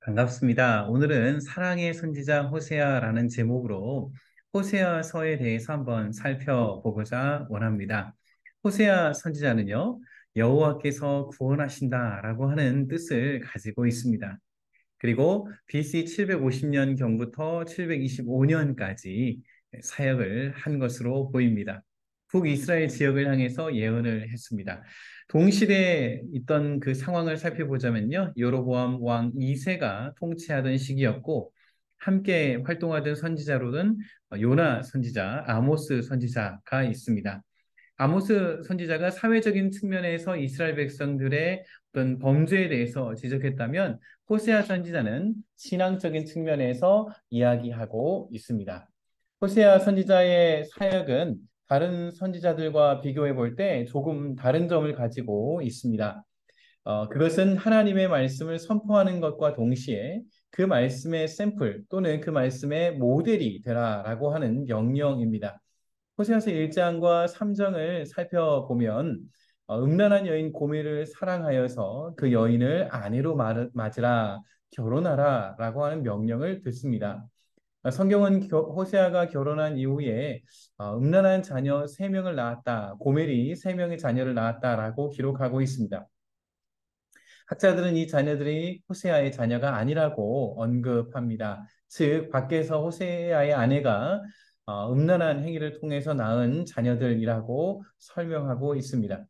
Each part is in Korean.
반갑습니다. 오늘은 사랑의 선지자 호세아라는 제목으로 호세아서에 대해서 한번 살펴보고자 원합니다. 호세아 선지자는요, 여호와께서 구원하신다라고 하는 뜻을 가지고 있습니다. 그리고 BC 750년경부터 725년까지 사역을 한 것으로 보입니다. 북이스라엘 지역을 향해서 예언을 했습니다. 동시대에 있던 그 상황을 살펴보자면요. 여로보암 왕 2세가 통치하던 시기였고 함께 활동하던 선지자로는 요나 선지자, 아모스 선지자가 있습니다. 아모스 선지자가 사회적인 측면에서 이스라엘 백성들의 어떤 범죄에 대해서 지적했다면 호세아 선지자는 신앙적인 측면에서 이야기하고 있습니다. 호세아 선지자의 사역은 다른 선지자들과 비교해 볼 때 조금 다른 점을 가지고 있습니다. 그것은 하나님의 말씀을 선포하는 것과 동시에 그 말씀의 샘플 또는 그 말씀의 모델이 되라라고 하는 명령입니다. 호세아서 1장과 3장을 살펴보면 음란한 여인 고멜을 사랑하여서 그 여인을 아내로 맞으라 결혼하라 라고 하는 명령을 듣습니다. 성경은 호세아가 결혼한 이후에 음란한 자녀 3명을 낳았다. 고멜이 3명의 자녀를 낳았다라고 기록하고 있습니다. 학자들은 이 자녀들이 호세아의 자녀가 아니라고 언급합니다. 즉, 밖에서 호세아의 아내가 음란한 행위를 통해서 낳은 자녀들이라고 설명하고 있습니다.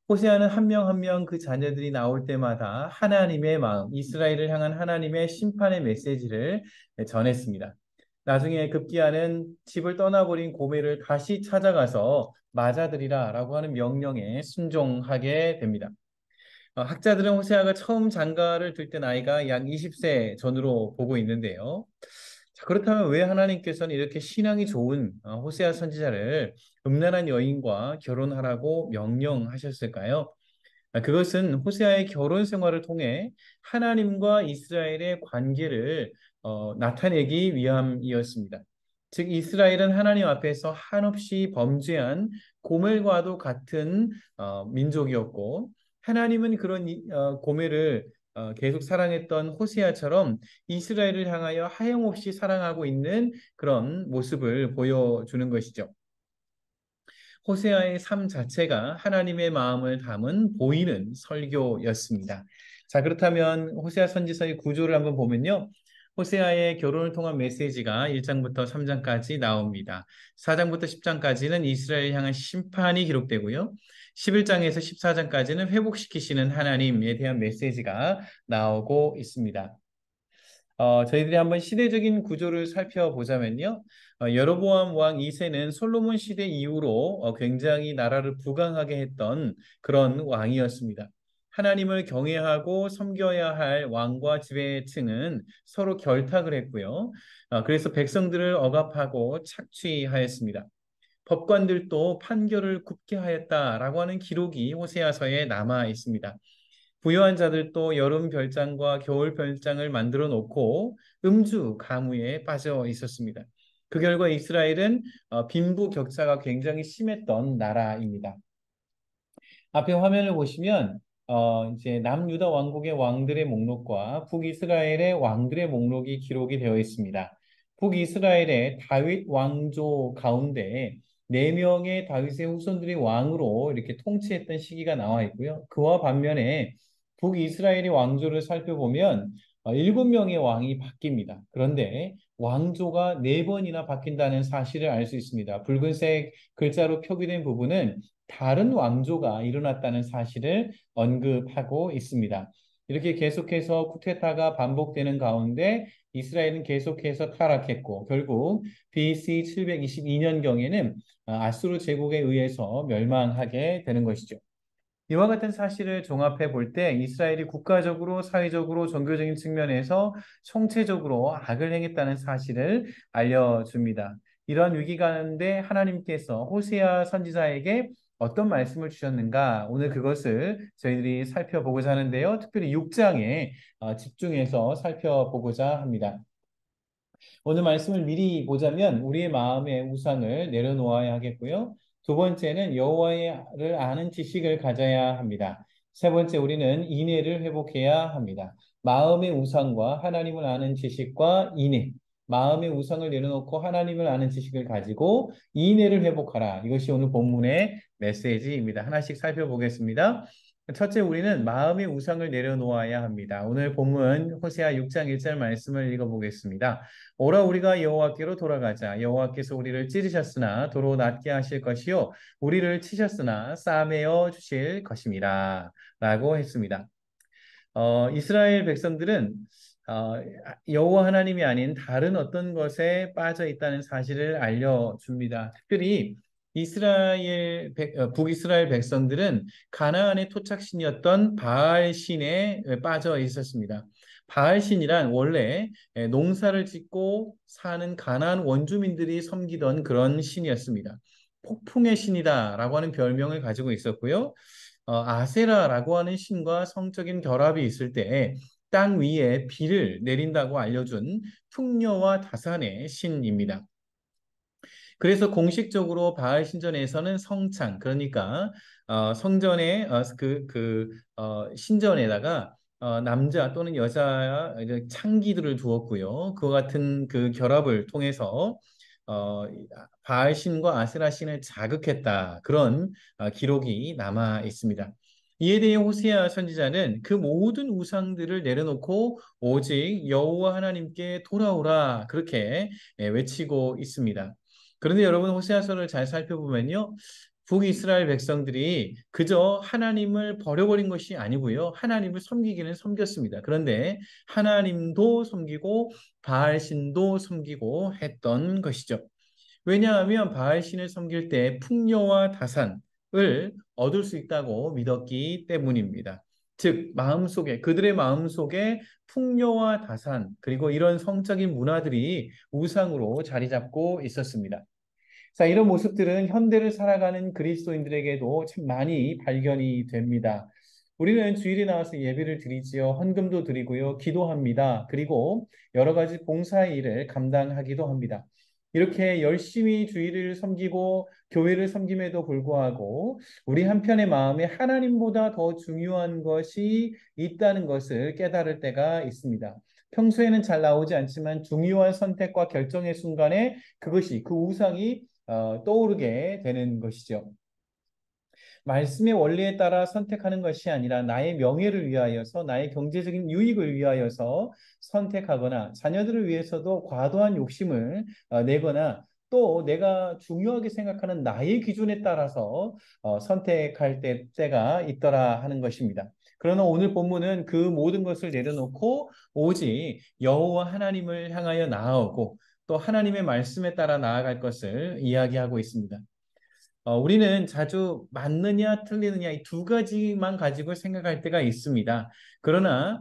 호세아는 한 명 한 명 그 자녀들이 나올 때마다 하나님의 마음, 이스라엘을 향한 하나님의 심판의 메시지를 전했습니다. 나중에 급기야는 집을 떠나버린 고멜을 다시 찾아가서 맞아들이라라고 하는 명령에 순종하게 됩니다. 학자들은 호세아가 처음 장가를 들 때 나이가 약 20세 전으로 보고 있는데요. 자, 그렇다면 왜 하나님께서는 이렇게 신앙이 좋은 호세아 선지자를 음란한 여인과 결혼하라고 명령하셨을까요? 그것은 호세아의 결혼 생활을 통해 하나님과 이스라엘의 관계를 나타내기 위함이었습니다. 즉, 이스라엘은 하나님 앞에서 한없이 범죄한 고멜과도 같은 민족이었고, 하나님은 그런 고멜을 계속 사랑했던 호세아처럼 이스라엘을 향하여 하염없이 사랑하고 있는 그런 모습을 보여주는 것이죠. 호세아의 삶 자체가 하나님의 마음을 담은 보이는 설교였습니다. 자, 그렇다면 호세아 선지서의 구조를 한번 보면요. 호세아의 결혼을 통한 메시지가 1장부터 3장까지 나옵니다. 4장부터 10장까지는 이스라엘 향한 심판이 기록되고요. 11장에서 14장까지는 회복시키시는 하나님에 대한 메시지가 나오고 있습니다. 저희들이 한번 시대적인 구조를 살펴보자면요. 여로보암 왕 2세는 솔로몬 시대 이후로 굉장히 나라를 부강하게 했던 그런 왕이었습니다. 하나님을 경외하고 섬겨야 할 왕과 지배층은 서로 결탁을 했고요. 그래서 백성들을 억압하고 착취하였습니다. 법관들도 판결을 굽게 하였다라고 하는 기록이 호세아서에 남아 있습니다. 부유한 자들도 여름 별장과 겨울 별장을 만들어 놓고 음주, 가무에 빠져 있었습니다. 그 결과 이스라엘은 빈부격차가 굉장히 심했던 나라입니다. 앞에 화면을 보시면 이제 남유다 왕국의 왕들의 목록과 북이스라엘의 왕들의 목록이 기록이 되어 있습니다. 북이스라엘의 다윗 왕조 가운데 네 명의 다윗의 후손들이 왕으로 이렇게 통치했던 시기가 나와 있고요. 그와 반면에 북이스라엘의 왕조를 살펴보면 일곱 명의 왕이 바뀝니다. 그런데 왕조가 네 번이나 바뀐다는 사실을 알 수 있습니다. 붉은색 글자로 표기된 부분은 다른 왕조가 일어났다는 사실을 언급하고 있습니다. 이렇게 계속해서 쿠데타가 반복되는 가운데 이스라엘은 계속해서 타락했고 결국 BC 722년경에는 아수르 제국에 의해서 멸망하게 되는 것이죠. 이와 같은 사실을 종합해 볼 때 이스라엘이 국가적으로, 사회적으로, 종교적인 측면에서 총체적으로 악을 행했다는 사실을 알려줍니다. 이러한 위기 가운데 하나님께서 호세아 선지자에게 어떤 말씀을 주셨는가? 오늘 그것을 저희들이 살펴보고자 하는데요. 특별히 6장에 집중해서 살펴보고자 합니다. 오늘 말씀을 미리 보자면 우리의 마음의 우상을 내려놓아야 하겠고요. 두 번째는 여호와를 아는 지식을 가져야 합니다. 세 번째, 우리는 인애를 회복해야 합니다. 마음의 우상과 하나님을 아는 지식과 인애. 마음의 우상을 내려놓고 하나님을 아는 지식을 가지고 인애를 회복하라. 이것이 오늘 본문의 메시지입니다. 하나씩 살펴보겠습니다. 첫째, 우리는 마음의 우상을 내려놓아야 합니다. 오늘 본문 호세아 6장 1절 말씀을 읽어보겠습니다. 오라 우리가 여호와께로 돌아가자. 여호와께서 우리를 찌르셨으나 도로 낫게 하실 것이요 우리를 치셨으나 싸매어 주실 것임이라 라고 했습니다. 이스라엘 백성들은 어, 여호와 하나님이 아닌 다른 어떤 것에 빠져 있다는 사실을 알려줍니다. 특별히 북이스라엘 백성들은 가나안의 토착신이었던 바알신에 빠져 있었습니다. 바알신이란 원래 농사를 짓고 사는 가나안 원주민들이 섬기던 그런 신이었습니다. 폭풍의 신이다라고 하는 별명을 가지고 있었고요. 아세라라고 하는 신과 성적인 결합이 있을 때 땅 위에 비를 내린다고 알려준 풍요와 다산의 신입니다. 그래서 공식적으로 바알 신전에서는 성창, 그러니까 성전의 신전에다가 남자 또는 여자 창기들을 두었고요. 그와 같은 그 결합을 통해서 어, 바알 신과 아세라 신을 자극했다. 그런 기록이 남아 있습니다. 이에 대해 호세아 선지자는 그 모든 우상들을 내려놓고 오직 여호와 하나님께 돌아오라 그렇게 외치고 있습니다. 그런데 여러분 호세아서를 잘 살펴보면요. 북이스라엘 백성들이 그저 하나님을 버려버린 것이 아니고요. 하나님을 섬기기는 섬겼습니다. 그런데 하나님도 섬기고 바알신도 섬기고 했던 것이죠. 왜냐하면 바알신을 섬길 때 풍요와 다산을 얻을 수 있다고 믿었기 때문입니다. 즉 마음속에 그들의 마음속에 풍요와 다산 그리고 이런 성적인 문화들이 우상으로 자리 잡고 있었습니다. 자, 이런 모습들은 현대를 살아가는 그리스도인들에게도 참 많이 발견이 됩니다. 우리는 주일에 나와서 예배를 드리지요. 헌금도 드리고요. 기도합니다. 그리고 여러 가지 봉사의 일을 감당하기도 합니다. 이렇게 열심히 주일을 섬기고 교회를 섬김에도 불구하고 우리 한편의 마음에 하나님보다 더 중요한 것이 있다는 것을 깨달을 때가 있습니다. 평소에는 잘 나오지 않지만 중요한 선택과 결정의 순간에 그것이 그 우상이 떠오르게 되는 것이죠. 말씀의 원리에 따라 선택하는 것이 아니라 나의 명예를 위하여서 나의 경제적인 유익을 위하여서 선택하거나 자녀들을 위해서도 과도한 욕심을 내거나 또 내가 중요하게 생각하는 나의 기준에 따라서 선택할 때가 있더라 하는 것입니다. 그러나 오늘 본문은 그 모든 것을 내려놓고 오직 여호와 하나님을 향하여 나아오고 또 하나님의 말씀에 따라 나아갈 것을 이야기하고 있습니다. 우리는 자주 맞느냐 틀리느냐 이 두 가지만 가지고 생각할 때가 있습니다. 그러나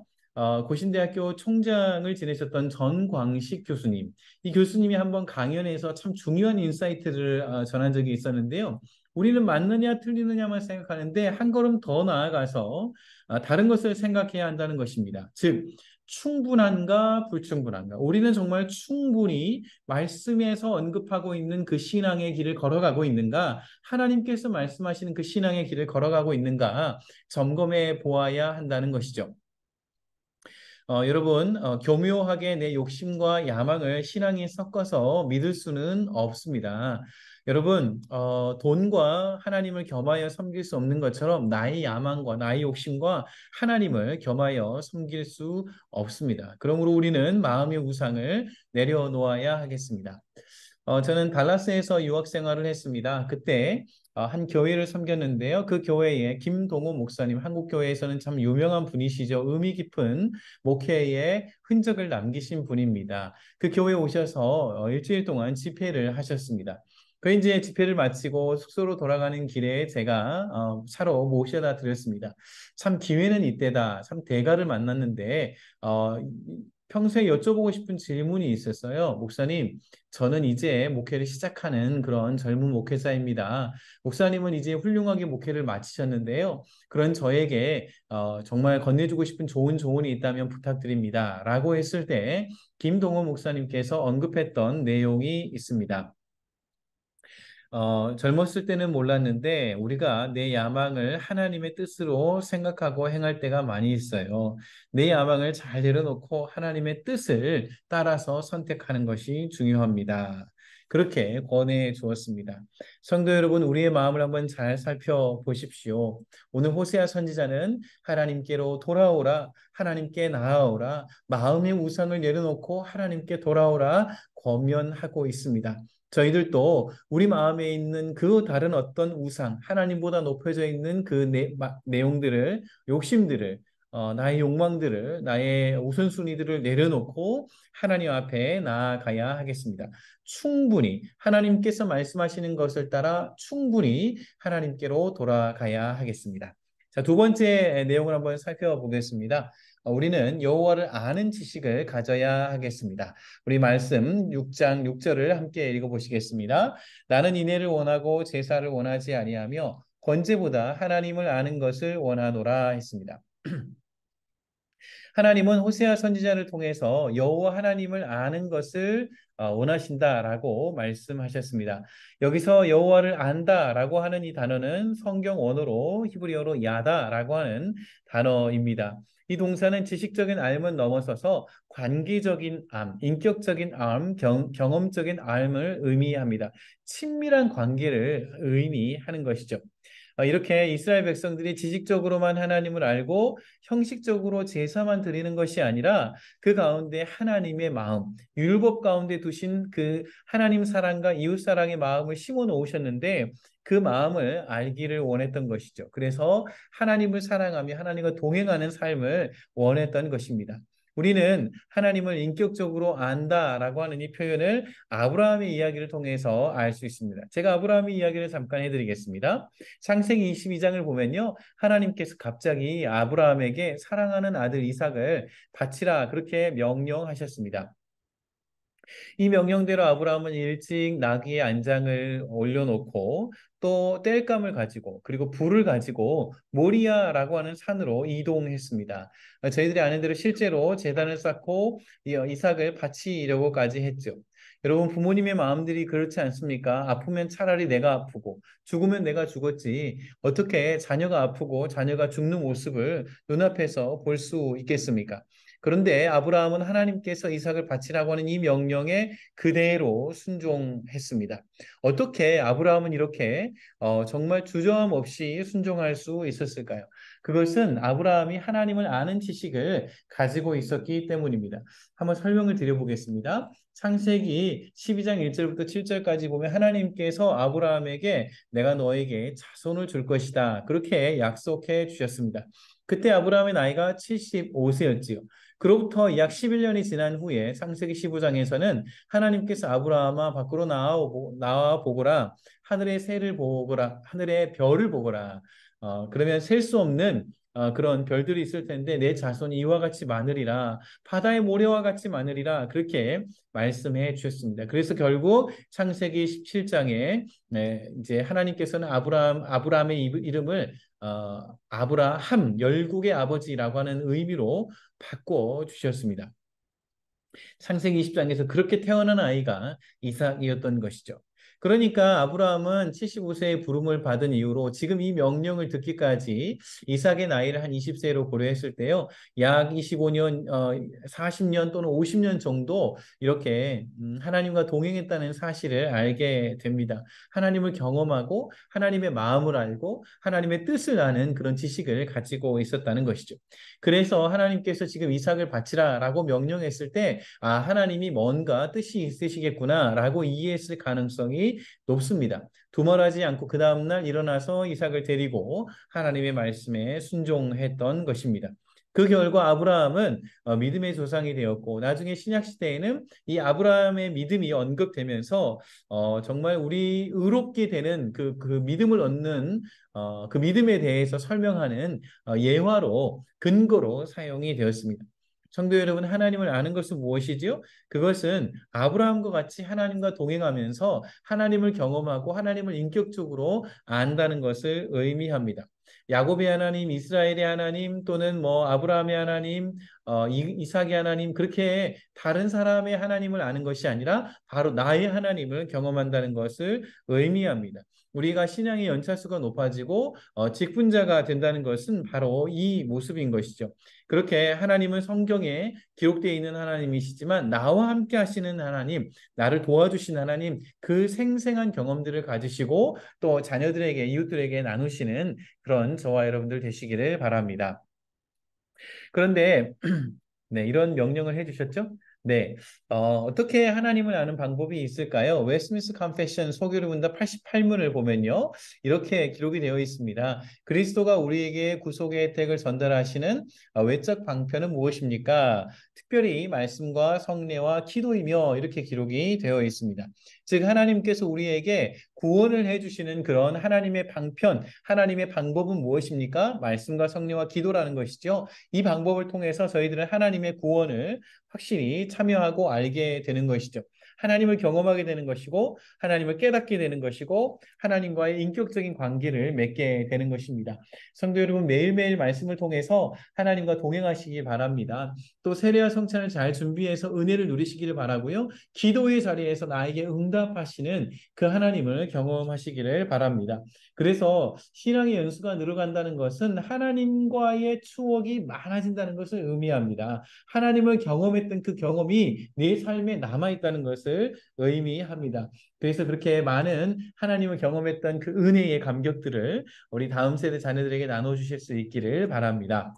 고신대학교 총장을 지내셨던 전광식 교수님, 이 교수님이 한번 강연에서 참 중요한 인사이트를 전한 적이 있었는데요. 우리는 맞느냐 틀리느냐만 생각하는데 한 걸음 더 나아가서 다른 것을 생각해야 한다는 것입니다. 즉 충분한가 불충분한가. 우리는 정말 충분히 말씀에서 언급하고 있는 그 신앙의 길을 걸어가고 있는가, 하나님께서 말씀하시는 그 신앙의 길을 걸어가고 있는가 점검해 보아야 한다는 것이죠. 여러분, 교묘하게 내 욕심과 야망을 신앙에 섞어서 믿을 수는 없습니다. 여러분, 돈과 하나님을 겸하여 섬길 수 없는 것처럼 나의 야망과 나의 욕심과 하나님을 겸하여 섬길 수 없습니다. 그러므로 우리는 마음의 우상을 내려놓아야 하겠습니다. 저는 달라스에서 유학 생활을 했습니다. 그때 한 교회를 섬겼는데요. 그 교회에 김동호 목사님, 한국 교회에서는 참 유명한 분이시죠. 의미 깊은 목회의 흔적을 남기신 분입니다. 그 교회에 오셔서 일주일 동안 집회를 하셨습니다. 그 이제 집회를 마치고 숙소로 돌아가는 길에 제가 차로 모셔다 드렸습니다. 참 기회는 이때다. 참 대가를 만났는데 평소에 여쭤보고 싶은 질문이 있었어요. 목사님, 저는 이제 목회를 시작하는 그런 젊은 목회자입니다. 목사님은 이제 훌륭하게 목회를 마치셨는데요. 그런 저에게 정말 건네주고 싶은 좋은 조언이 있다면 부탁드립니다. 라고 했을 때 김동호 목사님께서 언급했던 내용이 있습니다. 젊었을 때는 몰랐는데 우리가 내 야망을 하나님의 뜻으로 생각하고 행할 때가 많이 있어요. 내 야망을 잘 내려놓고 하나님의 뜻을 따라서 선택하는 것이 중요합니다. 그렇게 권해 주었습니다. 성도 여러분, 우리의 마음을 한번 잘 살펴보십시오. 오늘 호세아 선지자는 하나님께로 돌아오라, 하나님께 나아오라, 마음의 우상을 내려놓고 하나님께 돌아오라 권면하고 있습니다. 저희들도 우리 마음에 있는 그 다른 어떤 우상, 하나님보다 높여져 있는 그 내용들을, 욕심들을, 나의 욕망들을, 나의 우선순위들을 내려놓고 하나님 앞에 나아가야 하겠습니다. 충분히 하나님께서 말씀하시는 것을 따라 충분히 하나님께로 돌아가야 하겠습니다. 자, 두 번째 내용을 한번 살펴보겠습니다. 우리는 여호와를 아는 지식을 가져야 하겠습니다. 우리 말씀 6장 6절을 함께 읽어보시겠습니다. 나는 인애를 원하고 제사를 원하지 아니하며 번제보다 하나님을 아는 것을 원하노라 했습니다. 하나님은 호세아 선지자를 통해서 여호와 하나님을 아는 것을 원하신다라고 말씀하셨습니다. 여기서 여호와를 안다라고 하는 이 단어는 성경 원어로 히브리어로 야다라고 하는 단어입니다. 이 동사는 지식적인 알을 넘어서서 관계적인 알, 인격적인 알, 경험적인 알을 의미합니다. 친밀한 관계를 의미하는 것이죠. 이렇게 이스라엘 백성들이 지식적으로만 하나님을 알고 형식적으로 제사만 드리는 것이 아니라 그 가운데 하나님의 마음, 율법 가운데 두신 그 하나님 사랑과 이웃 사랑의 마음을 심어 놓으셨는데 그 마음을 알기를 원했던 것이죠. 그래서 하나님을 사랑하며 하나님과 동행하는 삶을 원했던 것입니다. 우리는 하나님을 인격적으로 안다라고 하는 이 표현을 아브라함의 이야기를 통해서 알 수 있습니다. 제가 아브라함의 이야기를 잠깐 해드리겠습니다. 창세기 22장을 보면요. 하나님께서 갑자기 아브라함에게 사랑하는 아들 이삭을 바치라 그렇게 명령하셨습니다. 이 명령대로 아브라함은 일찍 나귀의 안장을 올려놓고 또 땔감을 가지고 그리고 불을 가지고 모리아라고 하는 산으로 이동했습니다. 저희들이 아는 대로 실제로 제단을 쌓고 이삭을 바치려고까지 했죠. 여러분 부모님의 마음들이 그렇지 않습니까? 아프면 차라리 내가 아프고 죽으면 내가 죽었지 어떻게 자녀가 아프고 자녀가 죽는 모습을 눈앞에서 볼 수 있겠습니까? 그런데 아브라함은 하나님께서 이삭을 바치라고 하는 이 명령에 그대로 순종했습니다. 어떻게 아브라함은 이렇게 정말 주저함 없이 순종할 수 있었을까요? 그것은 아브라함이 하나님을 아는 지식을 가지고 있었기 때문입니다. 한번 설명을 드려보겠습니다. 창세기 12장 1절부터 7절까지 보면 하나님께서 아브라함에게 내가 너에게 자손을 줄 것이다. 그렇게 약속해 주셨습니다. 그때 아브라함의 나이가 75세였지요. 그로부터 약 11년이 지난 후에 창세기 15장에서는 하나님께서 아브라함아 밖으로 나와 보거라 하늘의 새를 보거라 하늘의 별을 보거라 그러면 셀 수 없는 그런 별들이 있을 텐데 내 자손이 이와 같이 많으리라 바다의 모래와 같이 많으리라 그렇게 말씀해 주셨습니다. 그래서 결국 창세기 17장에 이제 하나님께서는 아브라함의 이름을 아브라함 열국의 아버지라고 하는 의미로 바꿔 주셨습니다. 창세기 20장에서 그렇게 태어난 아이가 이삭이었던 것이죠. 그러니까 아브라함은 75세의 부름을 받은 이후로 지금 이 명령을 듣기까지 이삭의 나이를 한 20세로 고려했을 때요. 약 25년, 40년 또는 50년 정도 이렇게 하나님과 동행했다는 사실을 알게 됩니다. 하나님을 경험하고 하나님의 마음을 알고 하나님의 뜻을 아는 그런 지식을 가지고 있었다는 것이죠. 그래서 하나님께서 지금 이삭을 바치라라고 명령했을 때 하나님이 뭔가 뜻이 있으시겠구나라고 이해했을 가능성이 높습니다. 두말하지 않고 그 다음날 일어나서 이삭을 데리고 하나님의 말씀에 순종했던 것입니다. 그 결과 아브라함은 믿음의 조상이 되었고 나중에 신약 시대에는 이 아브라함의 믿음이 언급되면서 정말 우리 의롭게 되는 그 믿음을 얻는 그 믿음에 대해서 설명하는 예화로 근거로 사용이 되었습니다. 성도 여러분, 하나님을 아는 것은 무엇이지요? 그것은 아브라함과 같이 하나님과 동행하면서 하나님을 경험하고 하나님을 인격적으로 안다는 것을 의미합니다. 야곱의 하나님, 이스라엘의 하나님 또는 뭐 아브라함의 하나님, 이삭의 하나님 그렇게 다른 사람의 하나님을 아는 것이 아니라 바로 나의 하나님을 경험한다는 것을 의미합니다. 우리가 신앙의 연차수가 높아지고 직분자가 된다는 것은 바로 이 모습인 것이죠. 그렇게 하나님은 성경에 기록되어 있는 하나님이시지만 나와 함께 하시는 하나님, 나를 도와주신 하나님, 그 생생한 경험들을 가지시고 또 자녀들에게, 이웃들에게 나누시는 그런 저와 여러분들 되시기를 바랍니다. 그런데 네, 이런 명령을 해주셨죠? 네, 어떻게 하나님을 아는 방법이 있을까요? 웨스트민스터 컨페션 소교류 문답 88문을 보면요, 이렇게 기록이 되어 있습니다. 그리스도가 우리에게 구속의 혜택을 전달하시는 외적 방편은 무엇입니까? 특별히 말씀과 성례와 기도이며 이렇게 기록이 되어 있습니다. 즉 하나님께서 우리에게 구원을 해주시는 그런 하나님의 방편, 하나님의 방법은 무엇입니까? 말씀과 성례와 기도라는 것이죠. 이 방법을 통해서 저희들은 하나님의 구원을 확실히 참여하고 알게 되는 것이죠. 하나님을 경험하게 되는 것이고 하나님을 깨닫게 되는 것이고 하나님과의 인격적인 관계를 맺게 되는 것입니다. 성도 여러분 매일매일 말씀을 통해서 하나님과 동행하시기 바랍니다. 또 세례와 성찬을 잘 준비해서 은혜를 누리시기를 바라고요. 기도의 자리에서 나에게 응답하시는 그 하나님을 경험하시기를 바랍니다. 그래서 신앙의 연수가 늘어간다는 것은 하나님과의 추억이 많아진다는 것을 의미합니다. 하나님을 경험했던 그 경험이 내 삶에 남아있다는 것을 의미합니다. 그래서 그렇게 많은 하나님을 경험했던 그 은혜의 감격들을 우리 다음 세대 자녀들에게 나눠주실 수 있기를 바랍니다.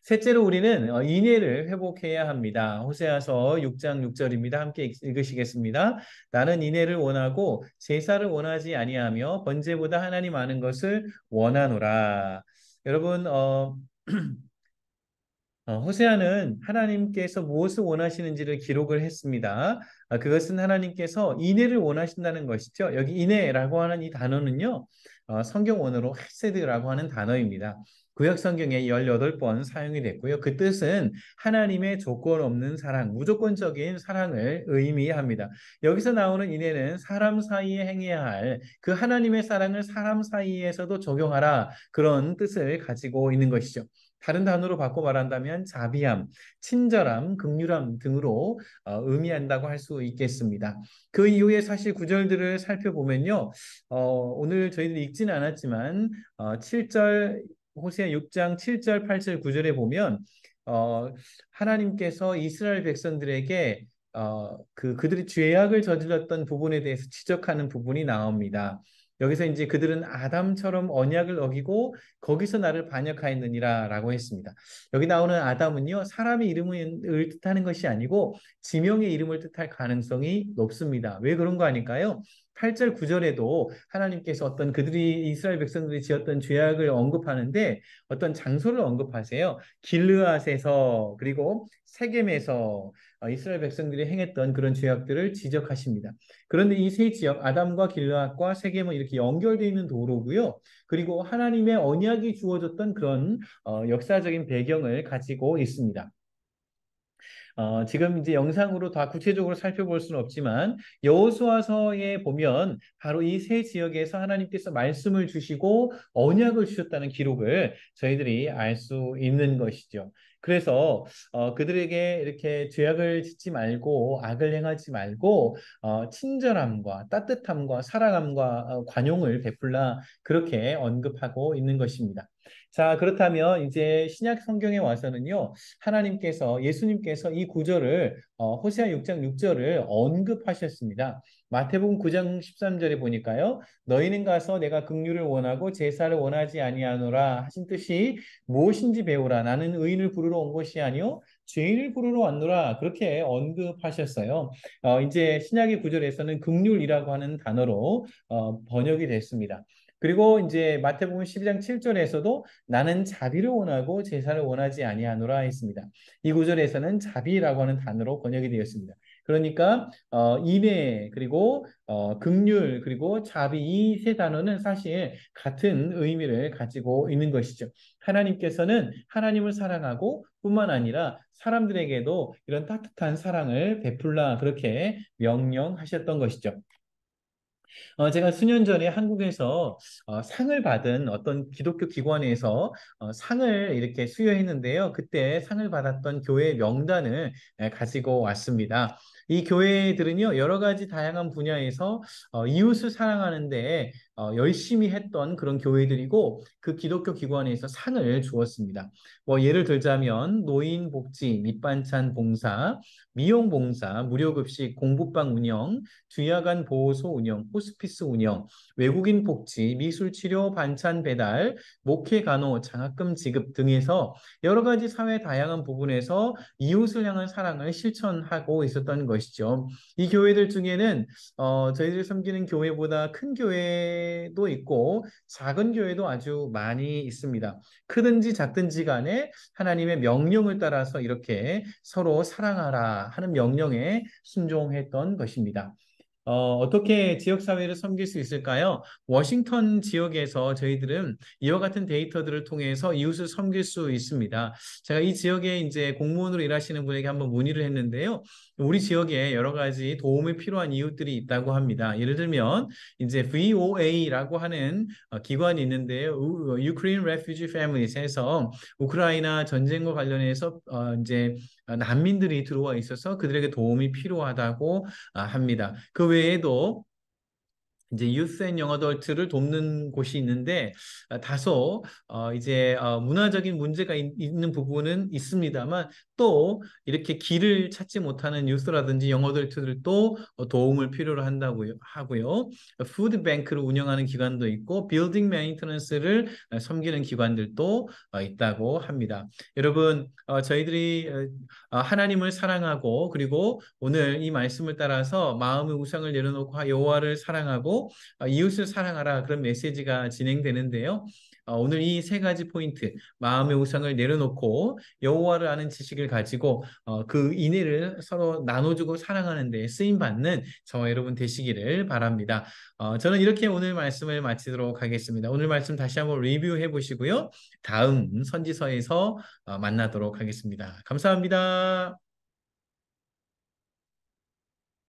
셋째로 우리는 인애를 회복해야 합니다. 호세아서 6장 6절입니다. 함께 읽으시겠습니다. 나는 인애를 원하고 제사를 원하지 아니하며 번제보다 하나님 아는 것을 원하노라. 여러분 호세아는 하나님께서 무엇을 원하시는지를 기록을 했습니다. 그것은 하나님께서 인애를 원하신다는 것이죠. 여기 인애라고 하는 이 단어는요, 성경 원어로 헤세드라고 하는 단어입니다. 구약 성경에 18번 사용이 됐고요. 그 뜻은 하나님의 조건 없는 사랑, 무조건적인 사랑을 의미합니다. 여기서 나오는 인애는 사람 사이에 행해야 할 그 하나님의 사랑을 사람 사이에서도 적용하라 그런 뜻을 가지고 있는 것이죠. 다른 단어로 바꿔 말한다면 자비함, 친절함, 긍휼함 등으로 의미한다고 할 수 있겠습니다. 그 이후에 사실 구절들을 살펴보면요. 오늘 저희들이 읽지는 않았지만 7절 호세아 6장 7절, 8절, 9절에 보면 어, 하나님께서 이스라엘 백성들에게 그들이 죄악을 저질렀던 부분에 대해서 지적하는 부분이 나옵니다. 여기서 이제 그들은 아담처럼 언약을 어기고 거기서 나를 반역하였느니라 라고 했습니다. 여기 나오는 아담은요, 사람의 이름을 뜻하는 것이 아니고 지명의 이름을 뜻할 가능성이 높습니다. 왜 그런 거 아닐까요? 8절, 9절에도 하나님께서 어떤 그들이 이스라엘 백성들이 지었던 죄악을 언급하는데 어떤 장소를 언급하세요. 길르앗에서 그리고 세겜에서 이스라엘 백성들이 행했던 그런 죄악들을 지적하십니다. 그런데 이 세 지역 아담과 길르앗과 세겜은 이렇게 연결되어 있는 도로고요. 그리고 하나님의 언약이 주어졌던 그런 역사적인 배경을 가지고 있습니다. 지금 이제 영상으로 다 구체적으로 살펴볼 수는 없지만 여호수아서에 보면 바로 이 세 지역에서 하나님께서 말씀을 주시고 언약을 주셨다는 기록을 저희들이 알 수 있는 것이죠. 그래서 그들에게 이렇게 죄악을 짓지 말고 악을 행하지 말고 친절함과 따뜻함과 사랑함과 관용을 베풀라 그렇게 언급하고 있는 것입니다. 자, 그렇다면 이제 신약 성경에 와서는요. 하나님께서 예수님께서 이 구절을 호세아 6장 6절을 언급하셨습니다. 마태복음 9장 13절에 보니까요. 너희는 가서 내가 긍휼을 원하고 제사를 원하지 아니하노라 하신 뜻이 무엇인지 배우라. 나는 의인을 부르러 온 것이 아니요 죄인을 부르러 왔노라. 그렇게 언급하셨어요. 이제 신약의 구절에서는 긍휼이라고 하는 단어로 번역이 됐습니다. 그리고 이제 마태복음 12장 7절에서도 나는 자비를 원하고 제사를 원하지 아니하노라 했습니다. 이 구절에서는 자비라고 하는 단어로 번역이 되었습니다. 그러니까 인애 그리고 긍휼 그리고 자비 이 세 단어는 사실 같은 의미를 가지고 있는 것이죠. 하나님께서는 하나님을 사랑하고 뿐만 아니라 사람들에게도 이런 따뜻한 사랑을 베풀라 그렇게 명령하셨던 것이죠. 제가 수년 전에 한국에서 상을 받은 어떤 기독교 기관에서 상을 이렇게 수여했는데요. 그때 상을 받았던 교회 명단을 가지고 왔습니다. 이 교회들은요, 여러 가지 다양한 분야에서 이웃을 사랑하는데 열심히 했던 그런 교회들이고 그 기독교 기관에서 상을 주었습니다. 뭐 예를 들자면 노인 복지, 밑반찬 봉사, 미용 봉사, 무료급식, 공부방 운영, 주야간 보호소 운영, 호스피스 운영, 외국인 복지, 미술 치료, 반찬 배달, 목회 간호, 장학금 지급 등에서 여러 가지 사회 다양한 부분에서 이웃을 향한 사랑을 실천하고 있었던 것이죠. 이 교회들 중에는 저희들이 섬기는 교회보다 큰 교회도 있고 작은 교회도 아주 많이 있습니다. 크든지 작든지 간에 하나님의 명령을 따라서 이렇게 서로 사랑하라 하는 명령에 순종했던 것입니다. 어떻게 지역사회를 섬길 수 있을까요? 워싱턴 지역에서 저희들은 이와 같은 데이터들을 통해서 이웃을 섬길 수 있습니다. 제가 이 지역에 이제 공무원으로 일하시는 분에게 한번 문의를 했는데요. 우리 지역에 여러 가지 도움이 필요한 이웃들이 있다고 합니다. 예를 들면 이제 VOA라고 하는 기관이 있는데요. Ukraine Refugee Families에서 우크라이나 전쟁과 관련해서 이제 난민들이 들어와 있어서 그들에게 도움이 필요하다고 합니다. 그 외에도 이제 유스 앤 영어덜트를 돕는 곳이 있는데 다소 이제 문화적인 문제가 있는 부분은 있습니다만 또 이렇게 길을 찾지 못하는 유스라든지 영어덜트들도 도움을 필요로 한다고 하고요. 푸드뱅크를 운영하는 기관도 있고 빌딩 메인테넌스를 섬기는 기관들도 있다고 합니다. 여러분 저희들이 하나님을 사랑하고 그리고 오늘 이 말씀을 따라서 마음의 우상을 내려놓고 여호와를 사랑하고 이웃을 사랑하라 그런 메시지가 진행되는데요. 오늘 이 세 가지 포인트, 마음의 우상을 내려놓고 여호와를 아는 지식을 가지고 그 인애를 서로 나눠주고 사랑하는 데 쓰임 받는 저와 여러분 되시기를 바랍니다. 저는 이렇게 오늘 말씀을 마치도록 하겠습니다. 오늘 말씀 다시 한번 리뷰해 보시고요. 다음 선지서에서 만나도록 하겠습니다. 감사합니다.